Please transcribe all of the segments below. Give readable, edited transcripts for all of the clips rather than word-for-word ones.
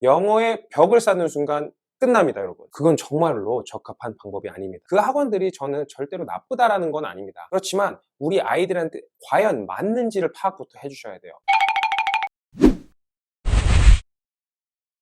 영어의 벽을 쌓는 순간 끝납니다, 여러분. 그건 정말로 적합한 방법이 아닙니다. 그 학원들이 저는 절대로 나쁘다라는 건 아닙니다. 그렇지만 우리 아이들한테 과연 맞는지를 파악부터 해주셔야 돼요.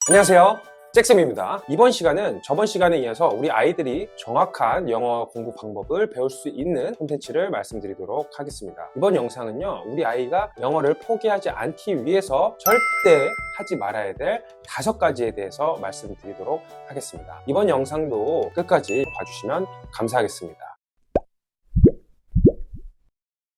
안녕하세요, 잭쌤입니다. 이번 시간은 저번 시간에 이어서 우리 아이들이 정확한 영어 공부 방법을 배울 수 있는 콘텐츠를 말씀드리도록 하겠습니다. 이번 영상은요, 우리 아이가 영어를 포기하지 않기 위해서 절대 하지 말아야 될 5가지에 대해서 말씀드리도록 하겠습니다. 이번 영상도 끝까지 봐주시면 감사하겠습니다.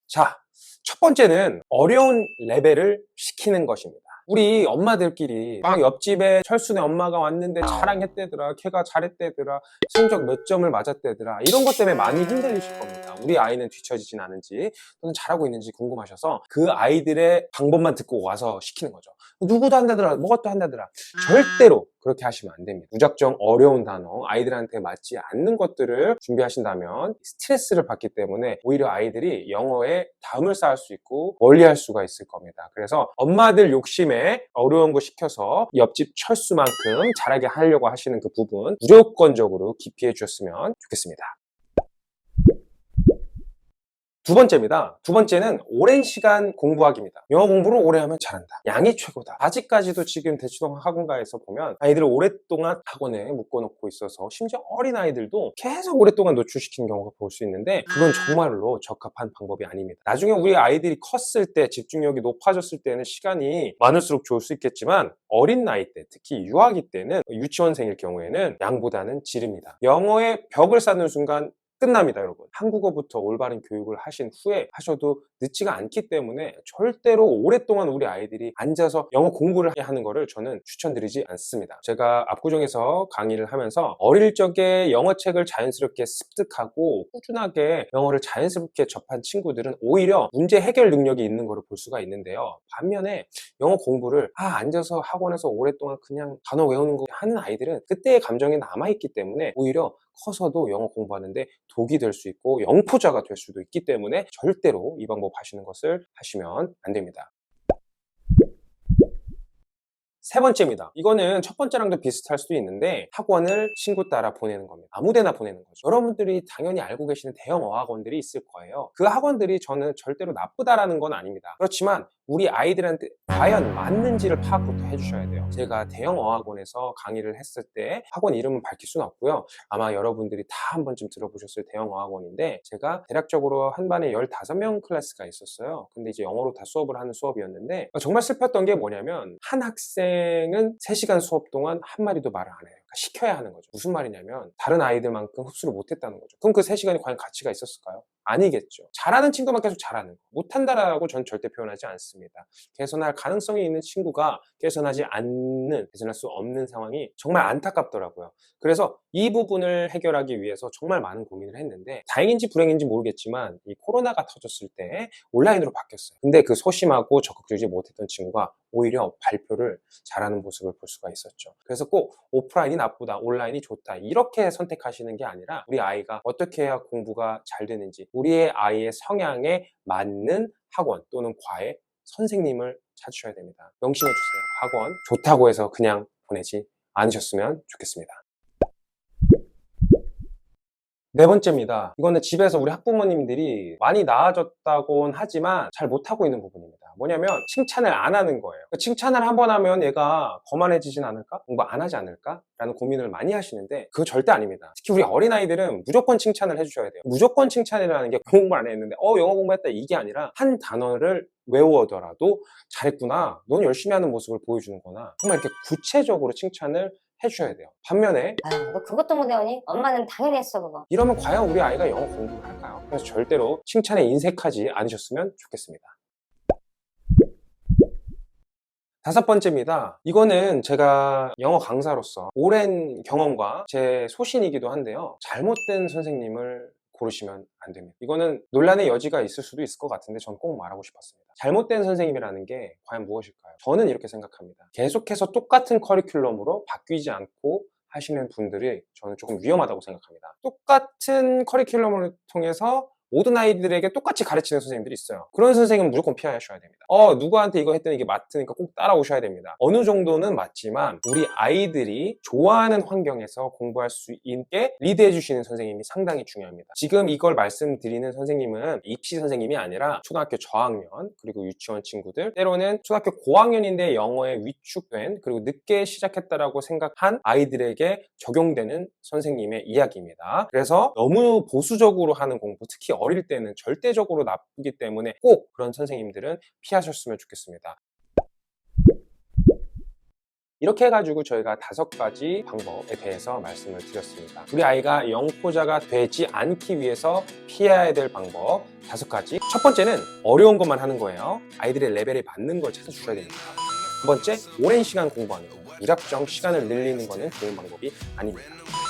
자, 첫 번째는 어려운 레벨을 시키는 것입니다. 우리 엄마들끼리 막 옆집에 철순의 엄마가 왔는데 자랑했대더라, 걔가 잘했대더라, 성적 몇 점을 맞았대더라, 이런 것 때문에 많이 흔들리실 겁니다. 우리 아이는 뒤처지진 않은지 또는 잘하고 있는지 궁금하셔서 그 아이들의 방법만 듣고 와서 시키는 거죠. 누구도 한다더라, 뭐가 한다더라. 절대로 그렇게 하시면 안 됩니다. 무작정 어려운 단어, 아이들한테 맞지 않는 것들을 준비하신다면 스트레스를 받기 때문에 오히려 아이들이 영어에 담을 쌓을 수 있고 멀리할 수가 있을 겁니다. 그래서 엄마들 욕심에 어려운 거 시켜서 옆집 철수만큼 잘하게 하려고 하시는 그 부분 무조건적으로 기피해 주셨으면 좋겠습니다. 두 번째입니다. 두 번째는 오랜 시간 공부하기입니다. 영어 공부를 오래 하면 잘한다, 양이 최고다. 아직까지도 지금 대치동 학원가에서 보면 아이들을 오랫동안 학원에 묶어놓고 있어서 심지어 어린아이들도 계속 오랫동안 노출시키는 경우가 볼 수 있는데 그건 정말로 적합한 방법이 아닙니다. 나중에 우리 아이들이 컸을 때, 집중력이 높아졌을 때는 시간이 많을수록 좋을 수 있겠지만 어린 나이 때, 특히 유아기 때는, 유치원생일 경우에는 양보다는 질입니다. 영어의 벽을 쌓는 순간 끝납니다, 여러분. 한국어부터 올바른 교육을 하신 후에 하셔도 늦지가 않기 때문에 절대로 오랫동안 우리 아이들이 앉아서 영어 공부를 하는 거를 저는 추천드리지 않습니다. 제가 압구정에서 강의를 하면서 어릴 적에 영어책을 자연스럽게 습득하고 꾸준하게 영어를 자연스럽게 접한 친구들은 오히려 문제 해결 능력이 있는 거를 볼 수가 있는데요. 반면에 영어 공부를 앉아서 학원에서 오랫동안 그냥 단어 외우는 거 하는 아이들은 그때의 감정이 남아있기 때문에 오히려 커서도 영어 공부하는데 독이 될 수 있고 영포자가 될 수도 있기 때문에 절대로 이 방법 하시는 것을 하시면 안 됩니다. 세 번째입니다. 이거는 첫 번째랑도 비슷할 수도 있는데 학원을 친구 따라 보내는 겁니다. 아무데나 보내는 거죠. 여러분들이 당연히 알고 계시는 대형 어학원들이 있을 거예요. 그 학원들이 저는 절대로 나쁘다라는 건 아닙니다. 그렇지만 우리 아이들한테 과연 맞는지를 파악부터 해주셔야 돼요. 제가 대형 어학원에서 강의를 했을 때 학원 이름은 밝힐 수는 없고요. 아마 여러분들이 다 한 번쯤 들어보셨을 대형 어학원인데 제가 대략적으로 한 반에 15명 클래스가 있었어요. 근데 이제 영어로 다 수업을 하는 수업이었는데 정말 슬펐던 게 뭐냐면 한 학생은 3시간 수업 동안 한 마디도 말을 안 해요. 그러니까 시켜야 하는 거죠. 무슨 말이냐면 다른 아이들만큼 흡수를 못했다는 거죠. 그럼 그 3시간이 과연 가치가 있었을까요? 아니겠죠. 잘하는 친구만 계속 잘하는 거, 못한다라고 전 절대 표현하지 않습니다. 개선할 가능성이 있는 친구가 개선하지 않는, 개선할 수 없는 상황이 정말 안타깝더라고요. 그래서 이 부분을 해결하기 위해서 정말 많은 고민을 했는데 다행인지 불행인지 모르겠지만 이 코로나가 터졌을 때 온라인으로 바뀌었어요. 근데 그 소심하고 적극적이지 못했던 친구가 오히려 발표를 잘하는 모습을 볼 수가 있었죠. 그래서 꼭 오프라인이 나쁘다, 온라인이 좋다 이렇게 선택하시는 게 아니라 우리 아이가 어떻게 해야 공부가 잘 되는지, 우리의 아이의 성향에 맞는 학원 또는 과외 선생님을 찾으셔야 됩니다. 명심해 주세요. 학원 좋다고 해서 그냥 보내지 않으셨으면 좋겠습니다. 네 번째입니다. 이거는 집에서 우리 학부모님들이 많이 나아졌다곤 하지만 잘 못하고 있는 부분입니다. 뭐냐면 칭찬을 안 하는 거예요. 칭찬을 한 번 하면 얘가 거만해지진 않을까? 공부 안 하지 않을까? 라는 고민을 많이 하시는데 그거 절대 아닙니다. 특히 우리 어린아이들은 무조건 칭찬을 해주셔야 돼요. 무조건 칭찬이라는 게 공부 안 했는데 영어 공부했다 이게 아니라 한 단어를 외워더라도 잘했구나, 넌 열심히 하는 모습을 보여주는 거나 정말 이렇게 구체적으로 칭찬을 해주셔야 돼요. 반면에 아유, 너 그것도 못 외우니? 엄마는 당연히 했어 그거. 이러면 과연 우리 아이가 영어 공부를 할까요? 그래서 절대로 칭찬에 인색하지 않으셨으면 좋겠습니다. 5번째입니다. 이거는 제가 영어 강사로서 오랜 경험과 제 소신이기도 한데요. 잘못된 선생님을 고르시면 안 됩니다. 이거는 논란의 여지가 있을 수도 있을 것 같은데 저는 꼭 말하고 싶었습니다. 잘못된 선생님이라는 게 과연 무엇일까요? 저는 이렇게 생각합니다. 계속해서 똑같은 커리큘럼으로 바뀌지 않고 하시는 분들이 저는 조금 위험하다고 생각합니다. 똑같은 커리큘럼을 통해서 모든 아이들에게 똑같이 가르치는 선생님들이 있어요. 그런 선생님은 무조건 피하셔야 됩니다. 누구한테 이거 했더니 이게 맞으니까 꼭 따라오셔야 됩니다. 어느 정도는 맞지만 우리 아이들이 좋아하는 환경에서 공부할 수 있게 리드해 주시는 선생님이 상당히 중요합니다. 지금 이걸 말씀드리는 선생님은 입시 선생님이 아니라 초등학교 저학년 그리고 유치원 친구들, 때로는 초등학교 고학년인데 영어에 위축된, 그리고 늦게 시작했다라고 생각한 아이들에게 적용되는 선생님의 이야기입니다. 그래서 너무 보수적으로 하는 공부, 특히 어릴 때는 절대적으로 나쁘기 때문에 꼭 그런 선생님들은 피하셨으면 좋겠습니다. 이렇게 해가지고 저희가 5가지 방법에 대해서 말씀을 드렸습니다. 우리 아이가 영포자가 되지 않기 위해서 피해야 될 방법 5가지. 첫 번째는 어려운 것만 하는 거예요. 아이들의 레벨에 맞는 걸 찾아주셔야 됩니다. 두 번째, 오랜 시간 공부하는 거. 무작정 시간을 늘리는 거는 좋은 방법이 아닙니다.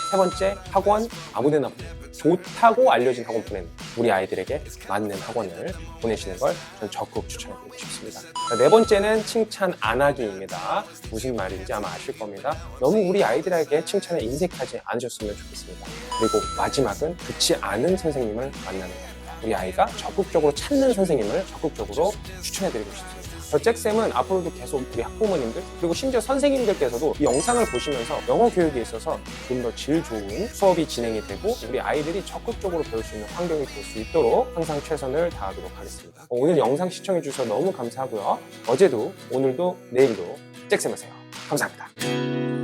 세 번째, 학원 아무데나 보내는 거. 좋다고 알려진 학원 보내는 거. 우리 아이들에게 맞는 학원을 보내시는 걸 저는 적극 추천해드리고 싶습니다. 네 번째는 칭찬 안 하기입니다. 무슨 말인지 아마 아실 겁니다. 너무 우리 아이들에게 칭찬에 인색하지 않으셨으면 좋겠습니다. 그리고 마지막은 좋지 않은 선생님을 만나는 겁니다. 우리 아이가 적극적으로 찾는 선생님을 적극적으로 추천해드리고 싶습니다. 저 잭쌤은 앞으로도 계속 우리 학부모님들 그리고 심지어 선생님들께서도 이 영상을 보시면서 영어 교육에 있어서 좀 더 질 좋은 수업이 진행이 되고 우리 아이들이 적극적으로 배울 수 있는 환경이 될 수 있도록 항상 최선을 다하도록 하겠습니다. 오늘 영상 시청해 주셔서 너무 감사하고요. 어제도 오늘도 내일도 잭쌤 하세요. 감사합니다.